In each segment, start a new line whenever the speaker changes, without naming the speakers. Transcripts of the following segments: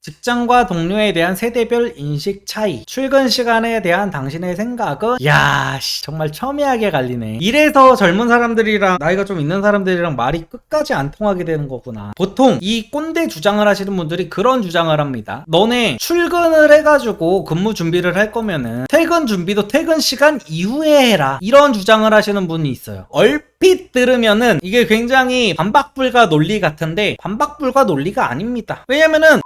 직장과 동료에 대한 세대별 인식 차이, 출근 시간에 대한 당신의 생각은 정말 첨예하게 갈리네. 이래서 젊은 사람들이랑 나이가 좀 있는 사람들이랑 말이 끝까지 안 통하게 되는 거구나. 보통 이 꼰대 주장을 하시는 분들이 그런 주장을 합니다. 너네 출근을 해가지고 근무 준비를 할 거면은 퇴근 준비도 퇴근 시간 이후에 해라, 이런 주장을 하시는 분이 있어요. 얼핏 들으면은 이게 굉장히 반박불가 논리 같은데 반박불가 논리가 아닙니다. 왜냐면은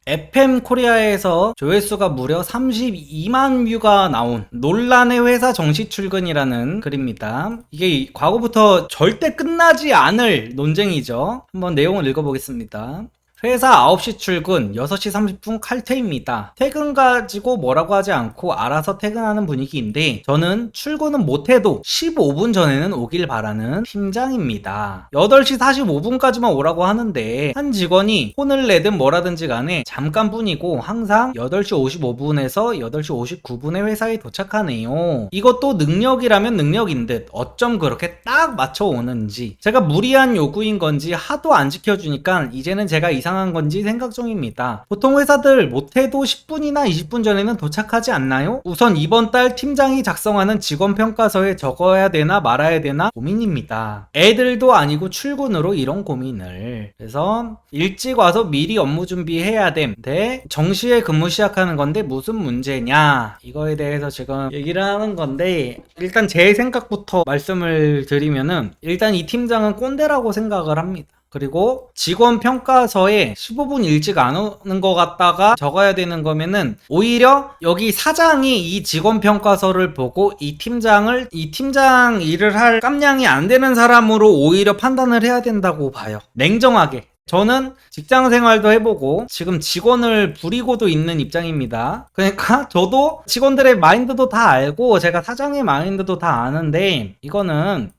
FM 코리아에서 조회수가 무려 32만 뷰가 나온 논란의 회사 정시 출근이라는 글입니다. 이게 과거부터 절대 끝나지 않을 논쟁이죠. 한번 내용을 읽어보겠습니다. 회사 9시 출근, 6시 30분 칼퇴입니다. 퇴근 가지고 뭐라고 하지 않고 알아서 퇴근하는 분위기인데 저는 출근은 못해도 15분 전에는 오길 바라는 팀장입니다. 8시 45분까지만 오라고 하는데 한 직원이 혼을 내든 뭐라든지 간에 잠깐뿐이고 항상 8시 55분에서 8시 59분에 회사에 도착하네요. 이것도 능력이라면 능력인 듯 어쩜 그렇게 딱 맞춰 오는지, 제가 무리한 요구인 건지 하도 안 지켜주니까 이제는 제가 이상한 건지 생각 중입니다. 보통 회사들 못해도 10분이나 20분 전에는 도착하지 않나요? 우선 이번 달 팀장이 작성하는 직원평가서에 적어야 되나 말아야 되나 고민입니다. 애들도 아니고 출근으로 이런 고민을. 그래서 일찍 와서 미리 업무 준비해야 됨인데 정시에 근무 시작하는 건데 무슨 문제냐, 이거에 대해서 지금 얘기를 하는 건데, 일단 제 생각부터 말씀을 드리면은 일단 이 팀장은 꼰대라고 생각을 합니다. 그리고 직원 평가서에 15분 일찍 안 오는 것 같다가 적어야 되는 거면은 오히려 여기 사장이 이 직원 평가서를 보고 이 팀장 일을 할 깜냥이 안 되는 사람으로 오히려 판단을 해야 된다고 봐요. 냉정하게. 저는 직장 생활도 해보고 지금 직원을 부리고도 있는 입장입니다. 그러니까 저도 직원들의 마인드도 다 알고 제가 사장의 마인드도 다 아는데, 이거는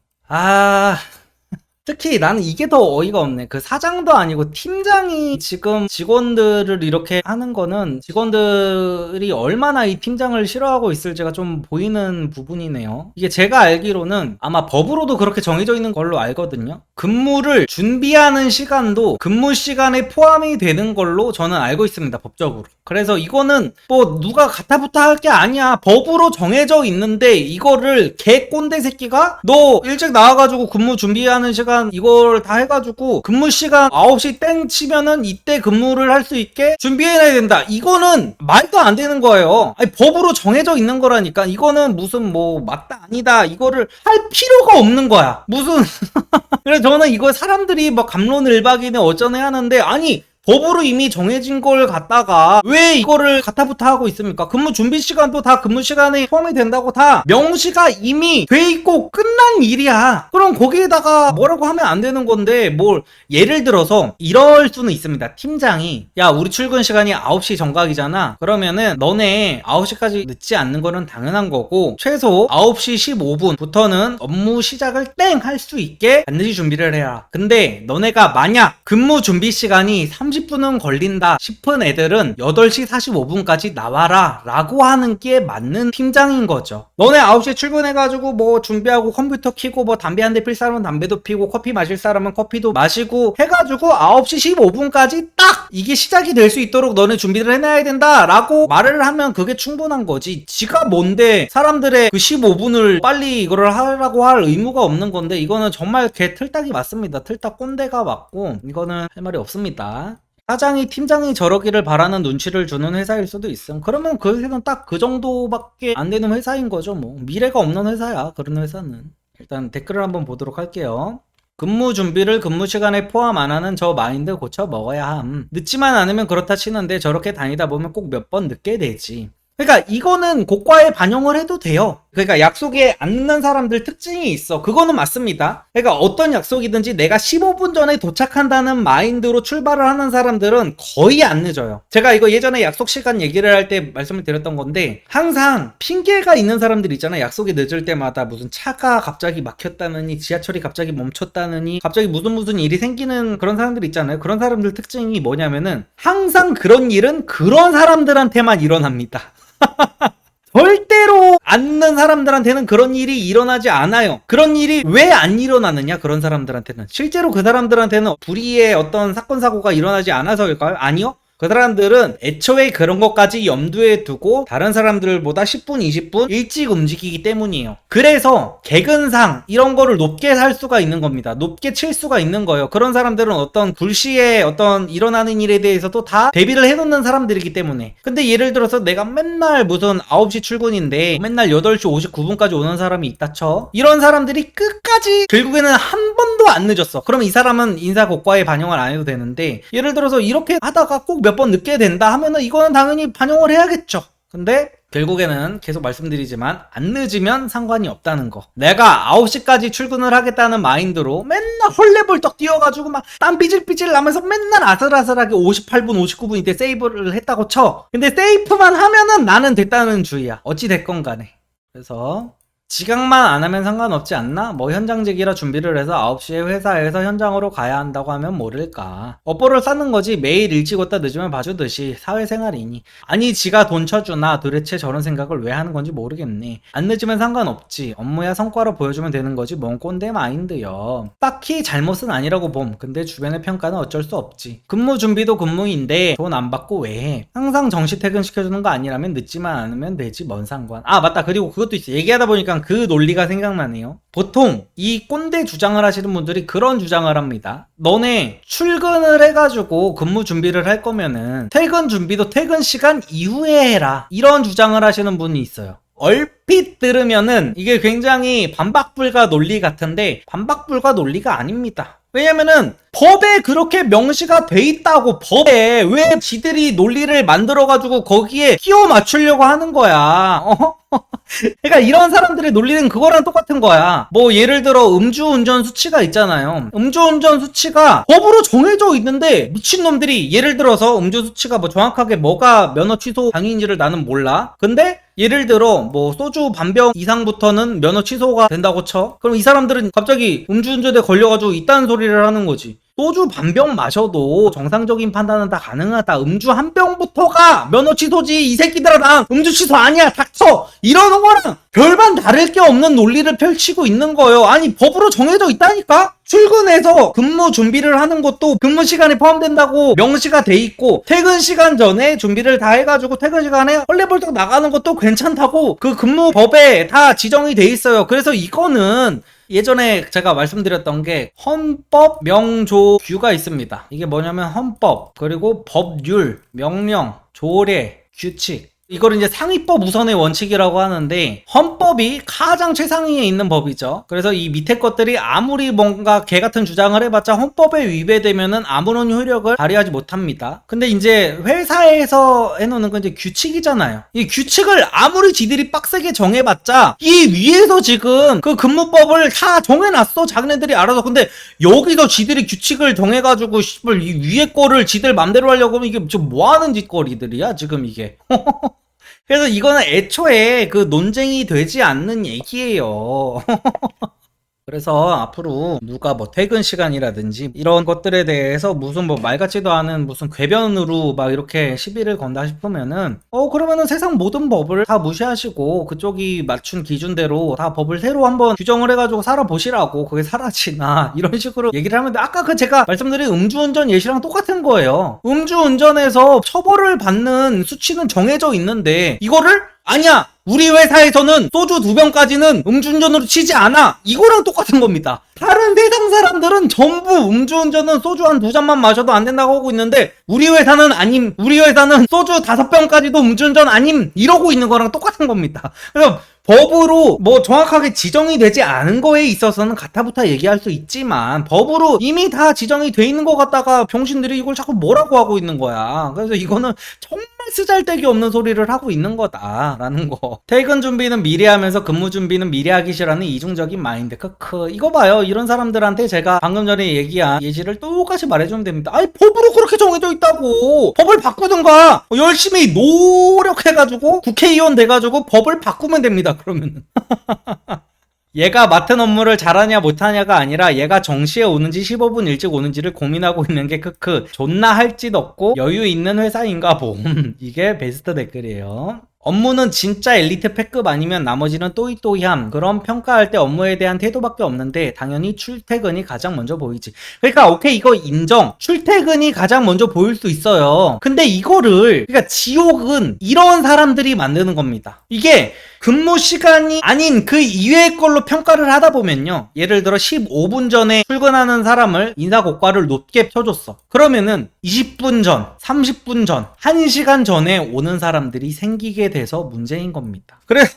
특히 나는 이게 더 어이가 없네. 그 사장도 아니고 팀장이 지금 직원들을 이렇게 하는 거는 직원들이 얼마나 이 팀장을 싫어하고 있을지가 좀 보이는 부분이네요. 이게 제가 알기로는 아마 법으로도 그렇게 정해져 있는 걸로 알거든요. 근무를 준비하는 시간도 근무 시간에 포함이 되는 걸로 저는 알고 있습니다, 법적으로. 그래서 이거는 뭐 누가 가타부타 할 게 아니야. 법으로 정해져 있는데 이거를 개 꼰대 새끼가 너 일찍 나와가지고 근무 준비하는 시간 이걸 다 해가지고 근무 시간 9시 땡 치면은 이때 근무를 할 수 있게 준비해놔야 된다. 이거는 말도 안 되는 거예요. 아니, 법으로 정해져 있는 거라니까. 이거는 무슨 뭐 맞다 아니다 이거를 할 필요가 없는 거야. 무슨 그래서 저는 이거 사람들이 막 갑론을박이네 어쩌네 하는데, 아니 법으로 이미 정해진 걸 갖다가 왜 이거를 가타부타 하고 있습니까? 근무 준비 시간도 다 근무 시간에 포함이 된다고 다 명시가 이미 돼 있고 끝난 일이야. 그럼 거기에다가 뭐라고 하면 안 되는 건데, 뭘 예를 들어서 이럴 수는 있습니다. 팀장이 야 우리 출근 시간이 9시 정각이잖아. 그러면은 너네 9시까지 늦지 않는 거는 당연한 거고 최소 9시 15분부터는 업무 시작을 땡 할 수 있게 반드시 준비를 해라. 근데 너네가 만약 근무 준비 시간이 30분은 걸린다 싶은 애들은 8시 45분까지 나와라 라고 하는 게 맞는 팀장인 거죠. 너네 9시에 출근해가지고 뭐 준비하고 컴퓨터 켜고 뭐 담배 한 대 필 사람은 담배도 피고 커피 마실 사람은 커피도 마시고 해가지고 9시 15분까지 딱 이게 시작이 될 수 있도록 너네 준비를 해놔야 된다 라고 말을 하면 그게 충분한 거지. 지가 뭔데 사람들의 그 15분을 빨리 이거를 하라고 할 의무가 없는 건데, 이거는 정말 개 틀딱이 맞습니다. 틀딱 꼰대가 맞고 이거는 할 말이 없습니다. 사장이 팀장이 저러기를 바라는 눈치를 주는 회사일 수도 있음. 그러면 그 회사는 딱 그 정도밖에 안 되는 회사인 거죠. 뭐 미래가 없는 회사야 그런 회사는. 일단 댓글을 한번 보도록 할게요. 근무 준비를 근무 시간에 포함 안 하는 저 마인드 고쳐 먹어야 함. 늦지만 않으면 그렇다 치는데 저렇게 다니다 보면 꼭 몇 번 늦게 되지. 그러니까 이거는 고과에 반영을 해도 돼요. 그러니까 약속에 안 늦는 사람들 특징이 있어. 그거는 맞습니다. 그러니까 어떤 약속이든지 내가 15분 전에 도착한다는 마인드로 출발을 하는 사람들은 거의 안 늦어요. 제가 이거 예전에 약속 시간 얘기를 할 때 말씀을 드렸던 건데, 항상 핑계가 있는 사람들 있잖아요. 약속이 늦을 때마다 무슨 차가 갑자기 막혔다느니 지하철이 갑자기 멈췄다느니 갑자기 무슨 일이 생기는 그런 사람들 있잖아요. 그런 사람들 특징이 뭐냐면은 항상 그런 일은 그런 사람들한테만 일어납니다. 절대로 않는 사람들한테는 그런 일이 일어나지 않아요. 그런 일이 왜 안 일어나느냐? 그런 사람들한테는 실제로 그 사람들한테는 불의의 어떤 사건 사고가 일어나지 않아서일까요? 아니요. 그 사람들은 애초에 그런 것까지 염두에 두고 다른 사람들보다 10분, 20분 일찍 움직이기 때문이에요. 그래서 개근상 이런 거를 높게 살 수가 있는 겁니다. 높게 칠 수가 있는 거예요. 그런 사람들은 어떤 굴시에 어떤 일어나는 일에 대해서도 다 대비를 해놓는 사람들이기 때문에. 근데 예를 들어서 내가 맨날 무슨 9시 출근인데 맨날 8시 59분까지 오는 사람이 있다 쳐. 이런 사람들이 끝까지 결국에는 한 번도 안 늦었어. 그럼 이 사람은 인사고과에 반영을 안 해도 되는데, 예를 들어서 이렇게 하다가 꼭 몇 번 늦게 된다 하면은 이거는 당연히 반영을 해야겠죠. 근데 결국에는 계속 말씀드리지만 안 늦으면 상관이 없다는 거. 내가 9시까지 출근을 하겠다는 마인드로 맨날 헐레벌떡 뛰어가지고 막 땀 삐질삐질 나면서 맨날 아슬아슬하게 58분 59분 이때 세이브를 했다고 쳐. 근데 세이프만 하면은 나는 됐다는 주의야. 어찌 됐건 간에. 그래서 지각만 안 하면 상관없지 않나? 뭐 현장직이라 준비를 해서 9시에 회사에서 현장으로 가야 한다고 하면 모를까. 업보를 쌓는 거지. 매일 일찍 왔다 늦으면 봐주듯이 사회생활이니. 아니 지가 돈 쳐주나 도대체 저런 생각을 왜 하는 건지 모르겠네. 안 늦으면 상관없지. 업무야 성과로 보여주면 되는 거지. 뭔 꼰대 마인드요. 딱히 잘못은 아니라고 봄. 근데 주변의 평가는 어쩔 수 없지. 근무 준비도 근무인데 돈 안 받고 왜 해? 항상 정시 퇴근 시켜주는 거 아니라면 늦지만 않으면 되지. 뭔 상관. 아 맞다. 그리고 그것도 있어. 얘기하다 보니까 그 논리가 생각나네요. 보통 이 꼰대 주장을 하시는 분들이 그런 주장을 합니다. 너네 출근을 해가지고 근무 준비를 할 거면은 퇴근 준비도 퇴근 시간 이후에 해라. 이런 주장을 하시는 분이 있어요. 얼핏 들으면은 이게 굉장히 반박불가 논리 같은데 반박불가 논리가 아닙니다. 왜냐면은 법에 그렇게 명시가 돼 있다고. 법에 왜 지들이 논리를 만들어가지고 거기에 끼워 맞추려고 하는 거야. 그러니까 이런 사람들의 논리는 그거랑 똑같은 거야. 뭐 예를 들어 음주운전 수치가 있잖아요. 음주운전 수치가 법으로 정해져 있는데 미친놈들이 예를 들어서 음주 수치가 뭐 정확하게 뭐가 면허 취소 단위인지를 나는 몰라. 근데 예를 들어 뭐 소주 반병 이상부터는 면허 취소가 된다고 쳐. 그럼 이 사람들은 갑자기 음주운전에 걸려가지고 이딴 소리를 하는 거지. 소주 반병 마셔도 정상적인 판단은 다 가능하다. 음주 한 병부터가 면허 취소지. 이 새끼들아 나 음주 취소 아니야. 닥쳐. 이러는 거랑 별반 다를 게 없는 논리를 펼치고 있는 거예요. 아니 법으로 정해져 있다니까? 출근해서 근무 준비를 하는 것도 근무 시간에 포함된다고 명시가 돼 있고, 퇴근 시간 전에 준비를 다 해가지고 퇴근 시간에 헐레벌떡 나가는 것도 괜찮다고 그 근무법에 다 지정이 돼 있어요. 그래서 이거는 예전에 제가 말씀드렸던 게 헌법 명조규가 있습니다. 이게 뭐냐면 헌법, 그리고 법률, 명령, 조례, 규칙, 이걸 이제 상위법 우선의 원칙이라고 하는데 헌법이 가장 최상위에 있는 법이죠. 그래서 이 밑에 것들이 아무리 뭔가 개같은 주장을 해봤자 헌법에 위배되면은 아무런 효력을 발휘하지 못합니다. 근데 이제 회사에서 해놓는 건 이제 규칙이잖아요. 이 규칙을 아무리 지들이 빡세게 정해봤자 이 위에서 지금 그 근무법을 다 정해놨어. 자기네들이 알아서. 근데 여기서 지들이 규칙을 정해가지고 이 위에 거를 지들 맘대로 하려고 하면 이게 지금 뭐하는 짓거리들이야 지금 이게. 그래서 이거는 애초에 그 논쟁이 되지 않는 얘기예요. 그래서 앞으로 누가 뭐 퇴근 시간이라든지 이런 것들에 대해서 무슨 뭐 말 같지도 않은 무슨 궤변으로 막 이렇게 시비를 건다 싶으면은 그러면은 세상 모든 법을 다 무시하시고 그쪽이 맞춘 기준대로 다 법을 새로 한번 규정을 해가지고 살아보시라고. 그게 사라지나 이런 식으로 얘기를 하면 돼. 아까 그 제가 말씀드린 음주운전 예시랑 똑같은 거예요. 음주운전에서 처벌을 받는 수치는 정해져 있는데 이거를 아니야, 우리 회사에서는 소주 2병까지는 음주운전으로 치지 않아. 이거랑 똑같은 겁니다. 다른 세상 사람들은 전부 음주운전은 소주 한 2잔만 마셔도 안 된다고 하고 있는데 우리 회사는 아님, 우리 회사는 소주 5병까지도 음주운전 아님, 이러고 있는 거랑 똑같은 겁니다. 그래서 법으로 뭐 정확하게 지정이 되지 않은 거에 있어서는 가타부타 얘기할 수 있지만 법으로 이미 다 지정이 돼 있는 것 같다가 병신들이 이걸 자꾸 뭐라고 하고 있는 거야. 그래서 이거는 정말 쓰잘데기 없는 소리를 하고 있는 거다라는 거. 퇴근 준비는 미리 하면서 근무 준비는 미리 하기 싫어하는 이중적인 마인드. 크크. 이거 봐요. 이런 사람들한테 제가 방금 전에 얘기한 예시를 똑같이 말해주면 됩니다. 아니 법으로 그렇게 정해져 있다고. 법을 바꾸든가 열심히 노력해가지고 국회의원 돼가지고 법을 바꾸면 됩니다. 그러면은 얘가 맡은 업무를 잘하냐 못하냐가 아니라 얘가 정시에 오는지 15분 일찍 오는지를 고민하고 있는 게 크크. 존나 할 짓 없고 여유 있는 회사인가 봄. 이게 베스트 댓글이에요. 업무는 진짜 엘리트 패급 아니면 나머지는 또이또이함. 그럼 평가할 때 업무에 대한 태도밖에 없는데 당연히 출퇴근이 가장 먼저 보이지. 그러니까 오케이 이거 인정. 출퇴근이 가장 먼저 보일 수 있어요. 근데 이거를 그러니까 지옥은 이런 사람들이 만드는 겁니다. 이게 근무 시간이 아닌 그 이외의 걸로 평가를 하다 보면요. 예를 들어 15분 전에 출근하는 사람을 인사고과를 높게 펴줬어. 그러면은 20분 전, 30분 전, 1시간 전에 오는 사람들이 생기게 돼서 문제인 겁니다. 그래서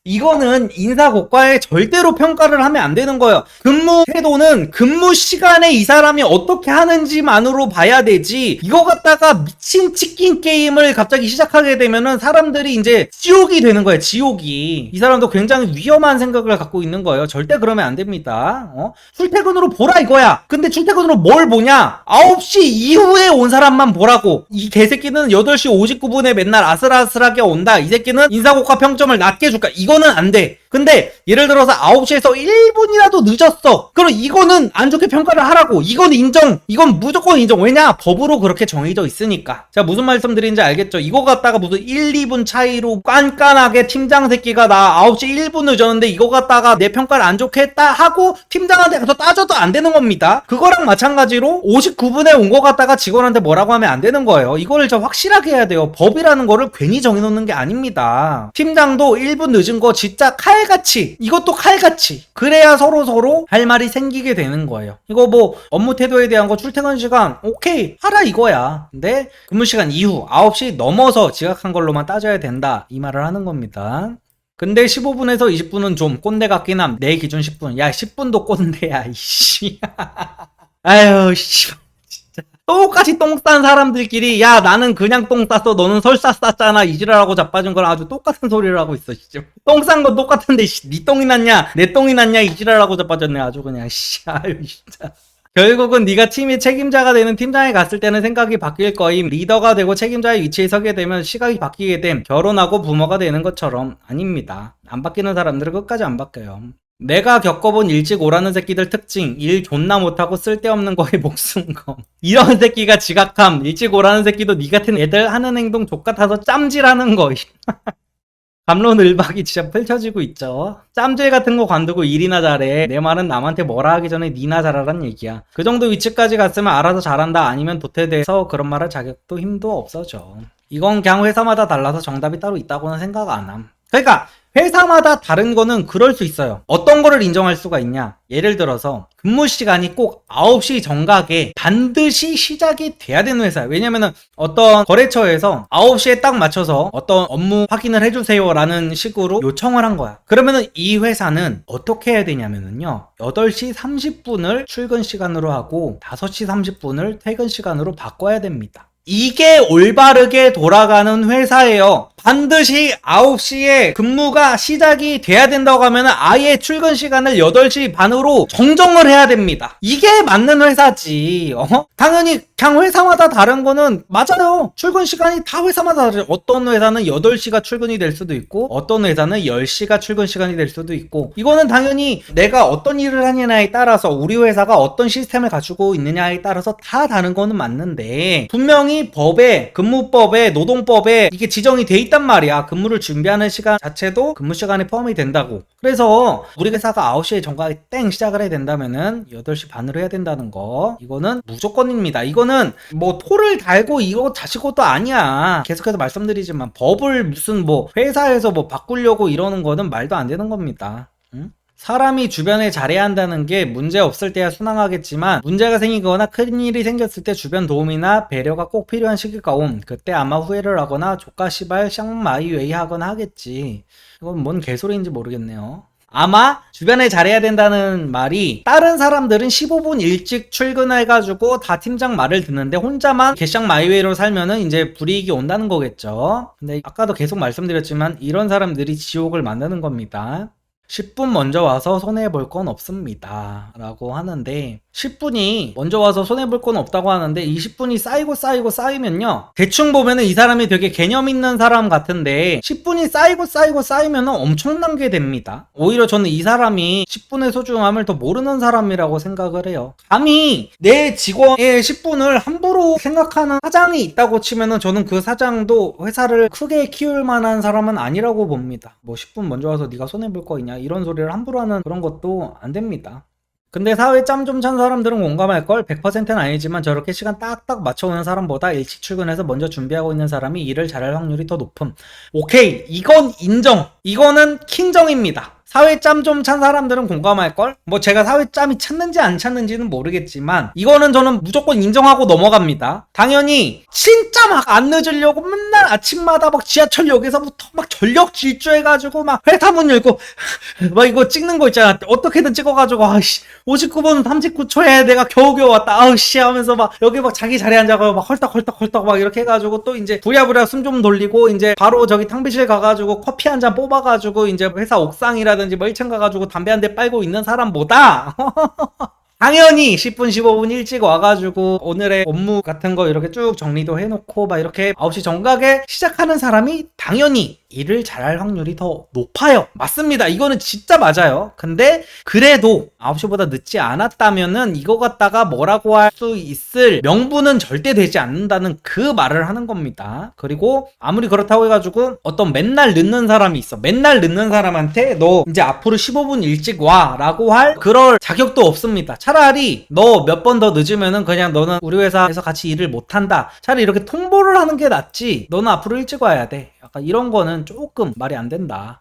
이거는 인사고과에 절대로 평가를 하면 안 되는 거예요. 근무 태도는 근무 시간에 이 사람이 어떻게 하는지만으로 봐야 되지. 이거 갖다가 미친 치킨 게임을 갑자기 시작하게 되면은 사람들이 이제 지옥이 되는 거예요. 지옥이. 이 사람도 굉장히 위험한 생각을 갖고 있는 거예요. 절대 그러면 안 됩니다. 출퇴근으로 보라 이거야. 근데 출퇴근으로 뭘 보냐? 9시 이후에 온 사람만 보라고. 이 개새끼는 8시 59분에 맨날 아슬아슬하게 온다. 이 새끼는 인사고과 평점을 낮게 줄까? 이거는 안 돼. 근데 예를 들어서 9시에서 1분이라도 늦었어. 그럼 이거는 안 좋게 평가를 하라고. 이건 인정. 이건 무조건 인정. 왜냐? 법으로 그렇게 정해져 있으니까. 제가 무슨 말씀드리는지 알겠죠? 이거 갖다가 무슨 1, 2분 차이로 깐깐하게 팀장 새끼가 나 9시 1분 늦었는데 이거 갖다가 내 평가를 안 좋게 했다 하고 팀장한테 가서 따져도 안 되는 겁니다. 그거랑 마찬가지로 59분에 온 거 갖다가 직원한테 뭐라고 하면 안 되는 거예요. 이거를 좀 확실하게 해야 돼요. 법이라는 거를 괜히 정해놓는 게 아닙니다. 팀장도 1분 늦은 거 진짜 칼같이, 이것도 칼같이, 그래야 서로 할 말이 생기게 되는 거예요. 이거 뭐 업무 태도에 대한 거 출퇴근 시간 오케이 하라 이거야. 근데 근무 시간 이후 9시 넘어서 지각한 걸로만 따져야 된다 이 말을 하는 겁니다. 근데 15분에서 20분은 좀 꼰대 같긴 함. 내 기준 10분. 야 10분도 꼰대야 이씨. 아유 씨. 똑같이 똥 싼 사람들끼리 야 나는 그냥 똥 쌌어 너는 설사 쌌잖아 이지랄하고 자빠진 걸 아주 똑같은 소리를 하고 있어. 똥 싼 건 똑같은데 네 똥이 낫냐 내 똥이 낫냐 이지랄하고 자빠졌네 아주 그냥. 아유 진짜. 결국은 네가 팀의 책임자가 되는 팀장에 갔을 때는 생각이 바뀔 거임. 리더가 되고 책임자의 위치에 서게 되면 시각이 바뀌게 됨. 결혼하고 부모가 되는 것처럼. 아닙니다. 안 바뀌는 사람들은 끝까지 안 바뀌어요. 내가 겪어본 일찍 오라는 새끼들 특징. 일 존나 못하고 쓸데없는 거에 목숨검. 이런 새끼가 지각함. 일찍 오라는 새끼도 니 같은 애들 하는 행동 족같아서 짬질하는 거. 갑론을박이 진짜 펼쳐지고 있죠. 짬질 같은 거 관두고 일이나 잘해. 내 말은 남한테 뭐라 하기 전에 니나 잘하란 얘기야. 그 정도 위치까지 갔으면 알아서 잘한다 아니면 도태돼서 그런 말할 자격도 힘도 없어져. 이건 그냥 회사마다 달라서 정답이 따로 있다고는 생각 안 함. 그러니까 회사마다 다른 거는 그럴 수 있어요. 어떤 거를 인정할 수가 있냐? 예를 들어서 근무 시간이 꼭 9시 정각에 반드시 시작이 돼야 되는 회사예요. 왜냐면은 어떤 거래처에서 9시에 딱 맞춰서 어떤 업무 확인을 해주세요 라는 식으로 요청을 한 거야. 그러면은 이 회사는 어떻게 해야 되냐면은요 8시 30분을 출근 시간으로 하고 5시 30분을 퇴근 시간으로 바꿔야 됩니다. 이게 올바르게 돌아가는 회사예요. 반드시 9시에 근무가 시작이 돼야 된다고 하면 아예 출근 시간을 8시 반으로 정정을 해야 됩니다. 이게 맞는 회사지. 당연히 그냥 회사마다 다른 거는 맞아요. 출근 시간이 다 회사마다 다르죠. 어떤 회사는 8시가 출근이 될 수도 있고 어떤 회사는 10시가 출근 시간이 될 수도 있고 이거는 당연히 내가 어떤 일을 하느냐에 따라서 우리 회사가 어떤 시스템을 갖추고 있느냐에 따라서 다 다른 거는 맞는데 분명히 법에 근무법에 노동법에 이게 지정이 돼 있단 말이야. 근무를 준비하는 시간 자체도 근무 시간에 포함이 된다고. 그래서 우리 회사가 9시에 정각에 땡 시작을 해야 된다면은 8시 반으로 해야 된다는 거 이거는 무조건입니다. 이거는 뭐 토를 달고 이거 자식 것도 아니야. 계속해서 말씀드리지만 법을 무슨 뭐 회사에서 뭐 바꾸려고 이러는 거는 말도 안 되는 겁니다. 응? 사람이 주변에 잘해야 한다는 게 문제 없을 때야 순항하겠지만 문제가 생기거나 큰일이 생겼을 때 주변 도움이나 배려가 꼭 필요한 시기가 옴. 그때 아마 후회를 하거나 조카시발 샹마이웨이 하거나 하겠지. 이건 뭔 개소리인지 모르겠네요. 아마 주변에 잘해야 된다는 말이 다른 사람들은 15분 일찍 출근해가지고 다 팀장 말을 듣는데 혼자만 개샹 마이웨이로 살면은 이제 불이익이 온다는 거겠죠. 근데 아까도 계속 말씀드렸지만 이런 사람들이 지옥을 만드는 겁니다. 10분 먼저 와서 손해볼 건 없습니다 라고 하는데, 10분이 먼저 와서 손해볼 건 없다고 하는데 20분이 쌓이면요, 대충 보면은 이 사람이 되게 개념 있는 사람 같은데 10분이 쌓이면은 엄청난 게 됩니다. 오히려 저는 이 사람이 10분의 소중함을 더 모르는 사람이라고 생각을 해요. 감히 내 직원의 10분을 함부로 생각하는 사장이 있다고 치면은 저는 그 사장도 회사를 크게 키울 만한 사람은 아니라고 봅니다. 뭐 10분 먼저 와서 네가 손해볼 거 있냐 이런 소리를 함부로 하는 그런 것도 안 됩니다. 근데 사회 짬 좀 찬 사람들은 공감할걸. 100%는 아니지만 저렇게 시간 딱딱 맞춰오는 사람보다 일찍 출근해서 먼저 준비하고 있는 사람이 일을 잘할 확률이 더 높음. 오케이, 이건 인정. 이거는 킹정입니다. 사회 짬 좀 찬 사람들은 공감할걸? 뭐 제가 사회 짬이 찼는지 안 찼는지는 모르겠지만 이거는 저는 무조건 인정하고 넘어갑니다. 당연히 진짜 막 안 늦으려고 맨날 아침마다 막 지하철역에서부터 막 전력 질주해가지고 막 회사 문 열고 막 이거 찍는 거 있잖아. 어떻게든 찍어가지고 59분 39초에 내가 겨우겨우 왔다 아우씨 하면서 막 여기 막 자기 자리에 앉아가지고 막 헐떡헐떡 막 이렇게 해가지고 또 이제 부랴부랴 숨 좀 돌리고 이제 바로 저기 탕비실 가가지고 커피 한 잔 뽑아가지고 이제 회사 옥상이라든지 뭐 1층 가가지고 담배 한 대 빨고 있는 사람보다 당연히 10분 15분 일찍 와가지고 오늘의 업무 같은 거 이렇게 쭉 정리도 해놓고 막 이렇게 9시 정각에 시작하는 사람이 당연히 일을 잘할 확률이 더 높아요. 맞습니다. 이거는 진짜 맞아요. 근데 그래도 9시보다 늦지 않았다면은 이거 갖다가 뭐라고 할 수 있을 명분은 절대 되지 않는다는 그 말을 하는 겁니다. 그리고 아무리 그렇다고 해가지고 어떤 맨날 늦는 사람이 있어. 맨날 늦는 사람한테 너 이제 앞으로 15분 일찍 와 라고 할 그럴 자격도 없습니다. 차라리 너 몇 번 더 늦으면은 그냥 너는 우리 회사에서 같이 일을 못한다. 차라리 이렇게 통보를 하는 게 낫지. 너는 앞으로 일찍 와야 돼. 약간 이런 거는 조금 말이 안 된다.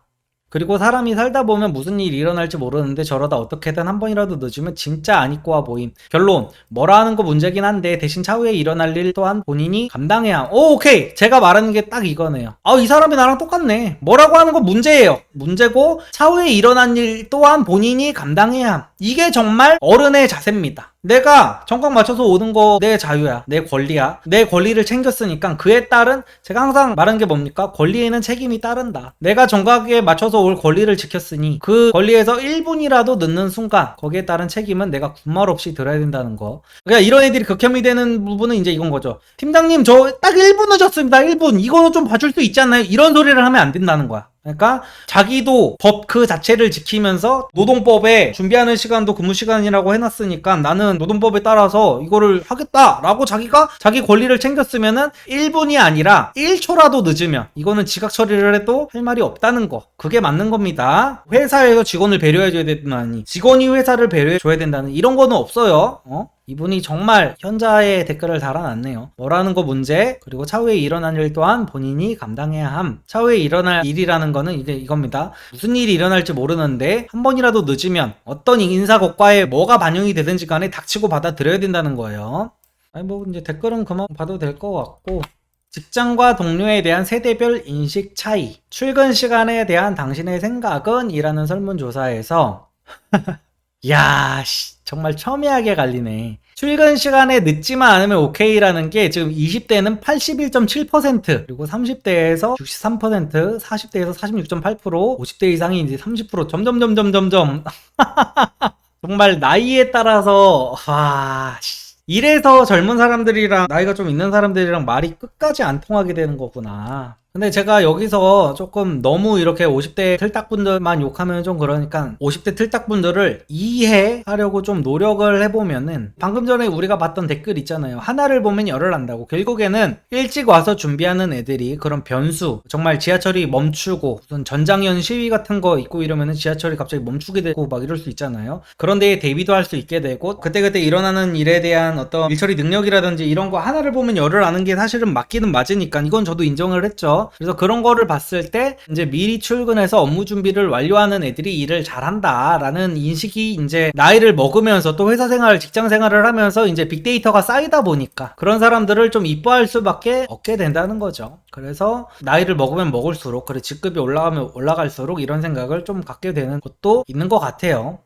그리고 사람이 살다 보면 무슨 일이 일어날지 모르는데 저러다 어떻게든 한 번이라도 늦으면 진짜 안 입고 와 보임. 결론, 뭐라 하는 거 문제긴 한데 대신 차후에 일어날 일 또한 본인이 감당해야 함. 오케이, 제가 말하는 게 딱 이거네요. 이 사람이 나랑 똑같네. 뭐라고 하는 거 문제예요. 문제고 차후에 일어난 일 또한 본인이 감당해야 함. 이게 정말 어른의 자세입니다. 내가 정각 맞춰서 오는 거 내 자유야. 내 권리야. 내 권리를 챙겼으니까 그에 따른, 제가 항상 말하는 게 뭡니까? 권리에는 책임이 따른다. 내가 정각에 맞춰서 올 권리를 지켰으니 그 권리에서 1분이라도 늦는 순간 거기에 따른 책임은 내가 군말 없이 들어야 된다는 거. 그러니까 이런 애들이 극혐이 되는 부분은 이제 이건 거죠. 팀장님 저 딱 1분 늦었습니다. 1분. 이거는 좀 봐줄 수 있지 않나요? 이런 소리를 하면 안 된다는 거야. 그러니까 자기도 법 그 자체를 지키면서 노동법에 준비하는 시간도 근무 시간이라고 해놨으니까 나는 노동법에 따라서 이거를 하겠다라고 자기가 자기 권리를 챙겼으면은 1분이 아니라 1초라도 늦으면 이거는 지각 처리를 해도 할 말이 없다는 거. 그게 맞는 겁니다. 회사에서 직원을 배려해줘야 된다니 직원이 회사를 배려해줘야 된다는 이런 거는 없어요. 이분이 정말 현자의 댓글을 달아놨네요. 뭐라는 거 문제, 그리고 차후에 일어난 일 또한 본인이 감당해야 함. 차후에 일어날 일이라는 거는 이제 이겁니다. 무슨 일이 일어날지 모르는데 한 번이라도 늦으면 어떤 인사고과에 뭐가 반영이 되든지 간에 닥치고 받아들여야 된다는 거예요. 뭐 이제 댓글은 그만 봐도 될 것 같고, 직장과 동료에 대한 세대별 인식 차이, 출근 시간에 대한 당신의 생각은? 이라는 설문조사에서 야, 정말 첨예하게 갈리네. 출근 시간에 늦지만 않으면 오케이라는 게 지금 20대는 81.7%, 그리고 30대에서 63%, 40대에서 46.8%, 50대 이상이 이제 30%, 점점. 정말 나이에 따라서, 이래서 젊은 사람들이랑 나이가 좀 있는 사람들이랑 말이 끝까지 안 통하게 되는 거구나. 근데 제가 여기서 조금 너무 이렇게 50대 틀딱분들만 욕하면 좀 그러니까 50대 틀딱분들을 이해하려고 좀 노력을 해보면은, 방금 전에 우리가 봤던 댓글 있잖아요. 하나를 보면 열을 안다고. 결국에는 일찍 와서 준비하는 애들이 그런 변수, 정말 지하철이 멈추고 무슨 전장현 시위 같은 거 있고 이러면은 지하철이 갑자기 멈추게 되고 막 이럴 수 있잖아요. 그런 데에 대비도 할 수 있게 되고, 그때그때 일어나는 일에 대한 어떤 일처리 능력이라든지 이런 거 하나를 보면 열을 아는 게 사실은 맞기는 맞으니까 이건 저도 인정을 했죠. 그래서 그런 거를 봤을 때 이제 미리 출근해서 업무 준비를 완료하는 애들이 일을 잘한다 라는 인식이 이제 나이를 먹으면서 또 회사 생활, 직장 생활을 하면서 이제 빅데이터가 쌓이다 보니까 그런 사람들을 좀 이뻐할 수밖에 없게 된다는 거죠. 그래서 나이를 먹으면 먹을수록, 그래 직급이 올라가면 올라갈수록 이런 생각을 좀 갖게 되는 것도 있는 것 같아요.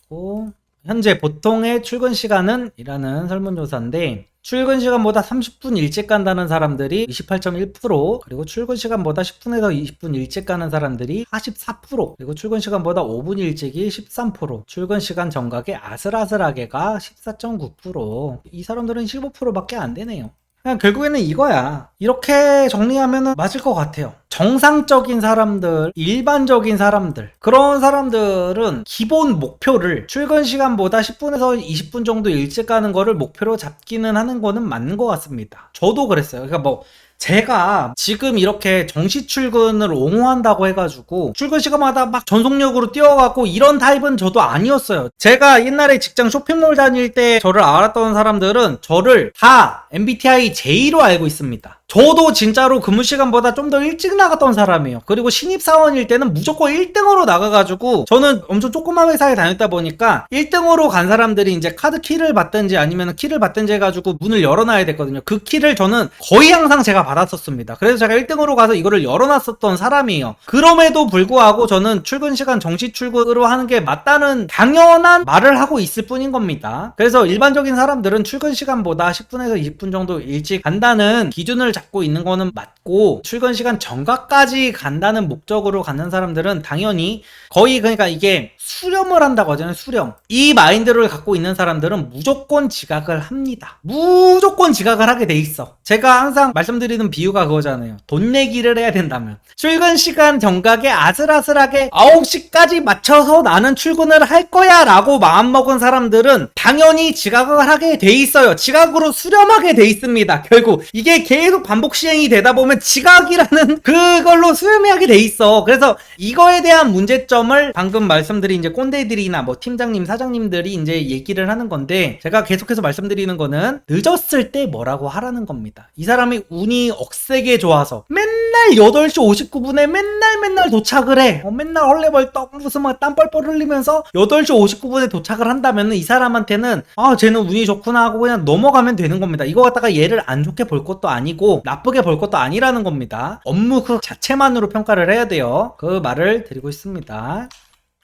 그리고 현재 보통의 출근 시간은? 이라는 설문조사인데, 출근 시간보다 30분 일찍 간다는 사람들이 28.1%, 그리고 출근 시간보다 10분에서 20분 일찍 가는 사람들이 44%, 그리고 출근 시간보다 5분 일찍이 13%, 출근 시간 정각에 아슬아슬하게가 14.9%. 이 사람들은 15%밖에 안 되네요. 그냥 결국에는 이거야. 이렇게 정리하면 맞을 것 같아요. 정상적인 사람들, 일반적인 사람들, 그런 사람들은 기본 목표를 출근 시간보다 10분에서 20분 정도 일찍 가는 거를 목표로 잡기는 하는 거는 맞는 것 같습니다. 저도 그랬어요. 그러니까 뭐 제가 지금 이렇게 정시 출근을 옹호한다고 해가지고 출근 시간마다 막 전속력으로 뛰어가고 이런 타입은 저도 아니었어요. 제가 옛날에 직장 쇼핑몰 다닐 때 저를 알았던 사람들은 저를 다 MBTI J로 알고 있습니다. 저도 진짜로 근무 시간보다 좀 더 일찍 나갔던 사람이에요. 그리고 신입사원일 때는 무조건 1등으로 나가가지고 저는 엄청 조그만 회사에 다녔다 보니까 1등으로 간 사람들이 이제 카드 키를 받든지 아니면 키를 받든지 해가지고 문을 열어놔야 됐거든요. 그 키를 저는 거의 항상 제가 받았었습니다. 그래서 제가 1등으로 가서 이거를 열어놨었던 사람이에요. 그럼에도 불구하고 저는 출근 시간 정시 출근으로 하는 게 맞다는 당연한 말을 하고 있을 뿐인 겁니다. 그래서 일반적인 사람들은 출근 시간보다 10분에서 20분 정도 일찍 간다는 기준을 잡고 있는 거는 맞고, 출근 시간 정각까지 간다는 목적으로 가는 사람들은 당연히 거의, 그러니까 이게 수렴을 한다고 하잖아요. 수렴. 이 마인드를 갖고 있는 사람들은 무조건 지각을 합니다. 무조건 지각을 하게 돼 있어. 제가 항상 말씀드리는 비유가 그거잖아요. 돈 내기를 해야 된다면 출근 시간 정각에 아슬아슬하게 9시까지 맞춰서 나는 출근을 할 거야 라고 마음먹은 사람들은 당연히 지각을 하게 돼 있어요. 지각으로 수렴하게 돼 있습니다. 결국 이게 계속 반복 시행이 되다 보면 지각이라는 그걸로 수렴하게 돼 있어. 그래서 이거에 대한 문제점을 방금 말씀드린 이제 꼰대들이나 뭐 팀장님, 사장님들이 이제 얘기를 하는 건데, 제가 계속해서 말씀드리는 거는 늦었을 때 뭐라고 하라는 겁니다. 이 사람이 운이 억세게 좋아서 맨날 8시 59분에 맨날 도착을 해. 맨날 헐레벌떡 무슨 막 땀 뻘뻘 흘리면서 8시 59분에 도착을 한다면 이 사람한테는 쟤는 운이 좋구나 하고 그냥 넘어가면 되는 겁니다. 이거 갖다가 얘를 안 좋게 볼 것도 아니고 나쁘게 볼 것도 아니라는 겁니다. 업무 그 자체만으로 평가를 해야 돼요. 그 말을 드리고 있습니다.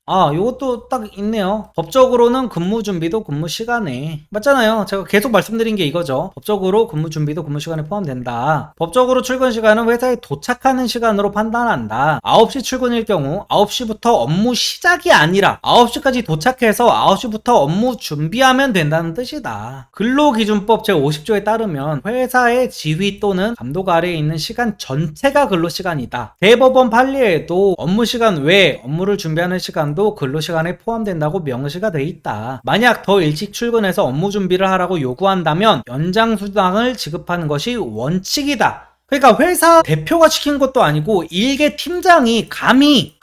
요것도 딱 있네요. 법적으로는 근무 준비도 근무 시간에, 맞잖아요. 제가 계속 말씀드린 게 이거죠. 법적으로 근무 준비도 근무 시간에 포함된다. 법적으로 출근 시간은 회사에 도착하는 시간으로 판단한다. 9시 출근일 경우 9시부터 업무 시작이 아니라 9시까지 도착해서 9시부터 업무 준비하면 된다는 뜻이다. 근로기준법 제50조에 따르면 회사의 지휘 또는 감독 아래에 있는 시간 전체가 근로시간이다. 대법원 판례에도 업무 시간 외에 업무를 준비하는 시간 근로시간에 포함된다고 명시가 돼 있다. 만약 더 일찍 출근해서 업무 준비를 하라고 요구한다면 연장수당을 지급하는 것이 원칙이다. 그러니까 회사 대표가 시킨 것도 아니고 일개 팀장이 감히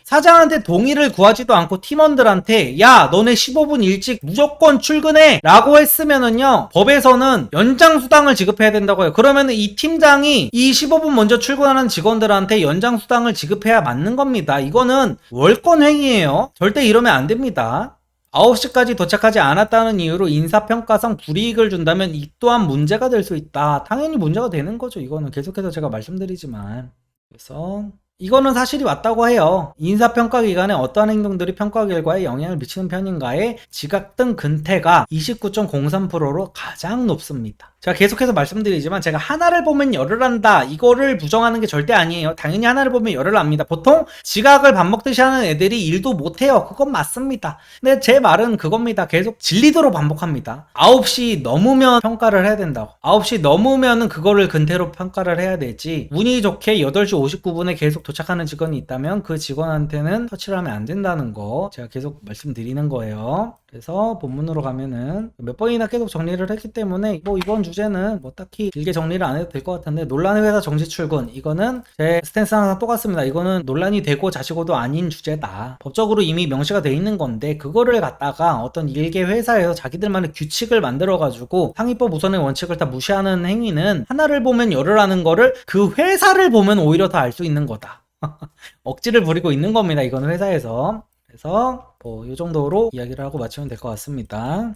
사장한테 동의를 구하지도 않고 팀원들한테 야 너네 15분 일찍 무조건 출근해 라고 했으면은요, 법에서는 연장수당을 지급해야 된다고 해요. 그러면은 이 팀장이 이 15분 먼저 출근하는 직원들한테 연장수당을 지급해야 맞는 겁니다. 이거는 월권행위예요. 절대 이러면 안 됩니다. 9시까지 도착하지 않았다는 이유로 인사평가상 불이익을 준다면 이 또한 문제가 될 수 있다. 당연히 문제가 되는 거죠. 이거는 계속해서 제가 말씀드리지만. 그래서 이거는 사실이 맞다고 해요. 인사평가 기간에 어떠한 행동들이 평가 결과에 영향을 미치는 편인가에 지각 등 근태가 29.03%로 가장 높습니다. 제가 계속해서 말씀드리지만 제가 하나를 보면 열을 한다 이거를 부정하는 게 절대 아니에요. 당연히 하나를 보면 열을 합니다. 보통 지각을 밥 먹듯이 하는 애들이 일도 못해요. 그건 맞습니다. 근데 제 말은 그겁니다. 계속 진리도로 반복합니다. 9시 넘으면 평가를 해야 된다고. 9시 넘으면 그거를 근태로 평가를 해야 되지, 운이 좋게 8시 59분에 계속 도착하는 직원이 있다면 그 직원한테는 터치를 하면 안 된다는 거 제가 계속 말씀드리는 거예요. 그래서 본문으로 가면은 몇 번이나 계속 정리를 했기 때문에 뭐 이번 주제는 뭐 딱히 길게 정리를 안 해도 될 것 같은데, 논란의 회사 정시 출근, 이거는 제 스탠스랑 항상 똑같습니다. 이거는 논란이 되고 자시고도 아닌 주제다. 법적으로 이미 명시가 돼 있는 건데 그거를 갖다가 어떤 일개 회사에서 자기들만의 규칙을 만들어 가지고 상위법 우선의 원칙을 다 무시하는 행위는 하나를 보면 열을 하는 거를 그 회사를 보면 오히려 더 알 수 있는 거다. 억지를 부리고 있는 겁니다. 이거는 회사에서. 그래서 이 정도로 이야기를 하고 마치면 될 것 같습니다.